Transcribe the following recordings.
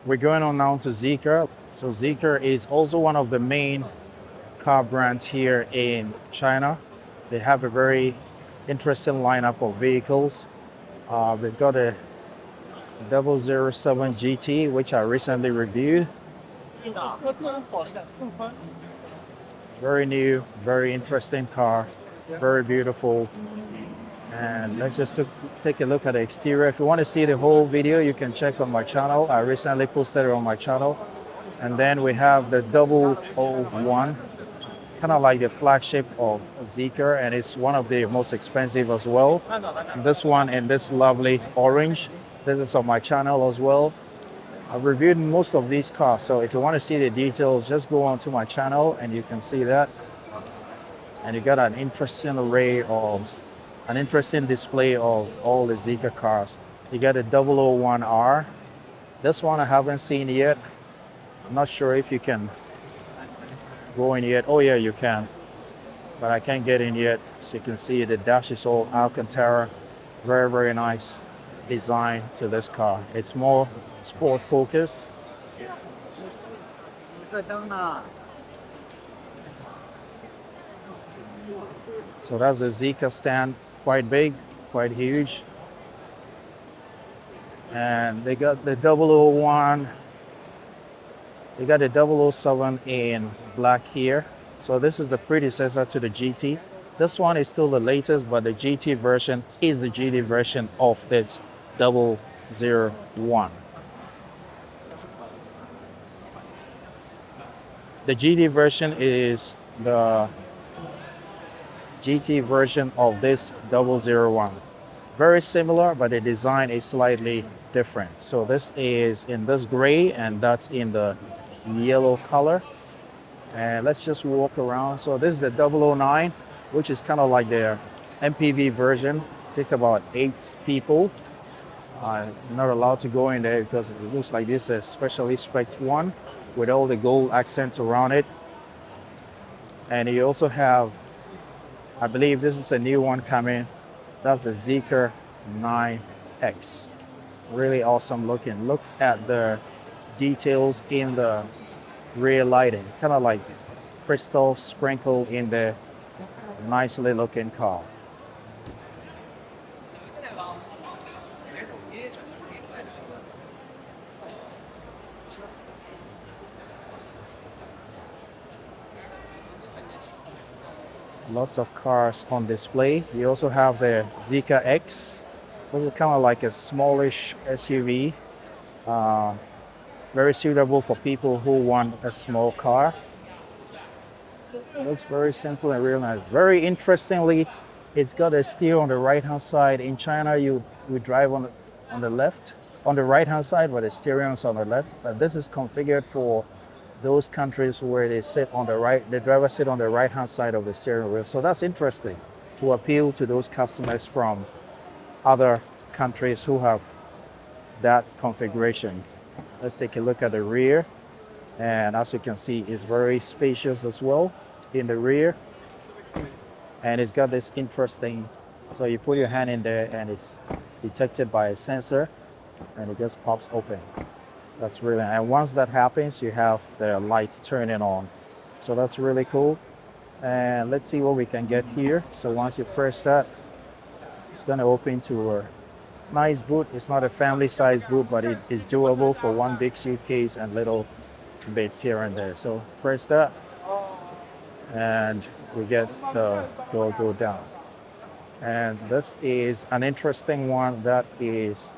We're going on now to Zeekr. So Zeekr is also one of the main car brands here in China. They have a very interesting lineup of vehicles. We've got a 007 GT, which I recently reviewed. Very new, very interesting car, very beautiful. And let's just take a look at the exterior. If you want to see the whole video, you can check on my channel. I recently posted it on my channel. And then we have the 001, kind of like the flagship of Zeekr, and it's one of the most expensive as well. This one in this lovely orange. This is on my channel as well. I've reviewed most of these cars, so if you want to see the details, just go onto my channel and you can see that. And you got an interesting display of all the Zeekr cars. You got a 001R. This one I haven't seen yet. I'm not sure if you can go in yet. Oh yeah, you can, but I can't get in yet. So you can see the dash is all Alcantara. Very, very nice design to this car. It's more sport focused. So that's the Zeekr stand, quite big, quite huge. And they got the 001, they got the 007 in black here. So this is the predecessor to the GT. This one is still the latest, but the GT version is the GT version of this 001. The GT version is the GT version of this 001. Very similar, but the design is slightly different. So this is in this gray and that's in the yellow color. And let's just walk around. So this is the 009, which is kind of like the MPV version. It takes about 8 people. I'm not allowed to go in there because it looks like this is a specially spec'd one with all the gold accents around it. And you also have, I believe this is a new one coming. That's a Zeekr 9X. Really awesome looking. Look at the details in the rear lighting. Kind of like crystal sprinkled in the nicely looking car. Lots of cars on display. We also have the Zeekr X, which is kind of like a smallish SUV. Very suitable for people who want a small car. It looks very simple and real nice. Very interestingly, it's got a steer on the right hand side. In China, you drive on the left, on the right hand side, but the steering is on the left. But this is configured for those countries where they sit on the right, the driver sit on the right hand side of the steering wheel. So that's interesting to appeal to those customers from other countries who have that configuration. Let's take a look at the rear. And as you can see, it's very spacious as well in the rear. And it's got this interesting, so you put your hand in there and it's detected by a sensor and it just pops open. That's really, and once that happens, you have the lights turning on. So that's really cool. And let's see what we can get here. So once you press that, it's gonna open to a nice boot. It's not a family size boot, but it is doable for one big suitcase and little bits here and there. So press that and we get the door go down. And this is an interesting one. That is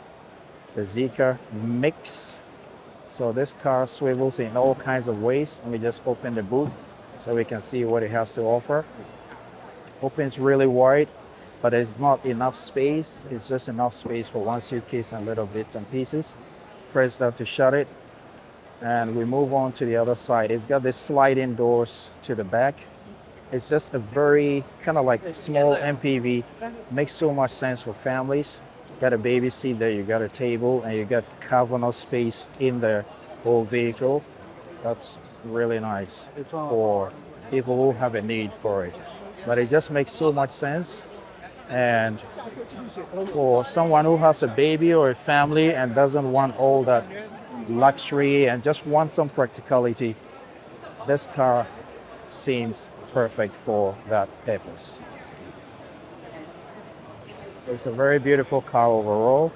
the Zeekr Mix. So this car swivels in all kinds of ways. Let me just open the boot so we can see what it has to offer. Opens really wide, but there's not enough space. It's just enough space for one suitcase and little bits and pieces. Press that to shut it. And we move on to the other side. It's got this sliding doors to the back. It's just a very kind of like small MPV. Makes so much sense for families. Got a baby seat there, you got a table, and you got carved space in the whole vehicle. That's really nice for people who have a need for it. But it just makes so much sense. And for someone who has a baby or a family and doesn't want all that luxury and just want some practicality, this car seems perfect for that purpose. So it's a very beautiful car overall,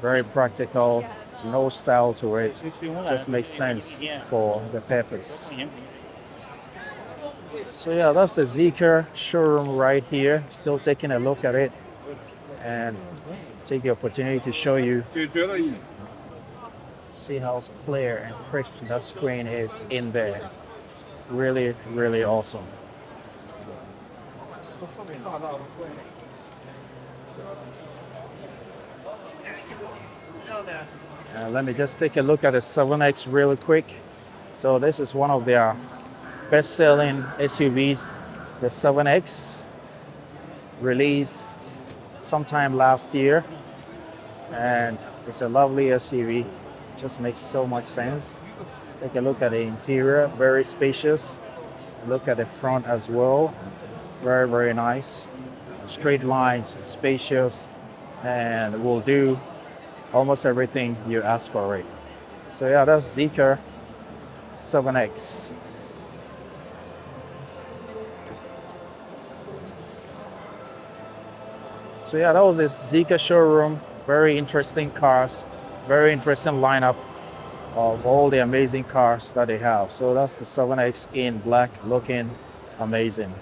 very practical, no style to it, just makes sense for the purpose. So yeah, that's the Zeekr showroom right here. Still taking a look at it and take the opportunity to show you, see how clear and crisp that screen is in there. Really, really awesome. Let me just take a look at the 7X really quick. So this is one of their best-selling SUVs, the 7X, released sometime last year, and it's a lovely SUV. Just makes so much sense. Take a look at the interior, very spacious. Look at the front as well, very, very nice. Straight lines, spacious, and will do almost everything you ask for it. So yeah, that's Zeekr 7X. So yeah, that was this Zeekr showroom. Very interesting cars, very interesting lineup of all the amazing cars that they have. So that's the 7X in black, looking amazing.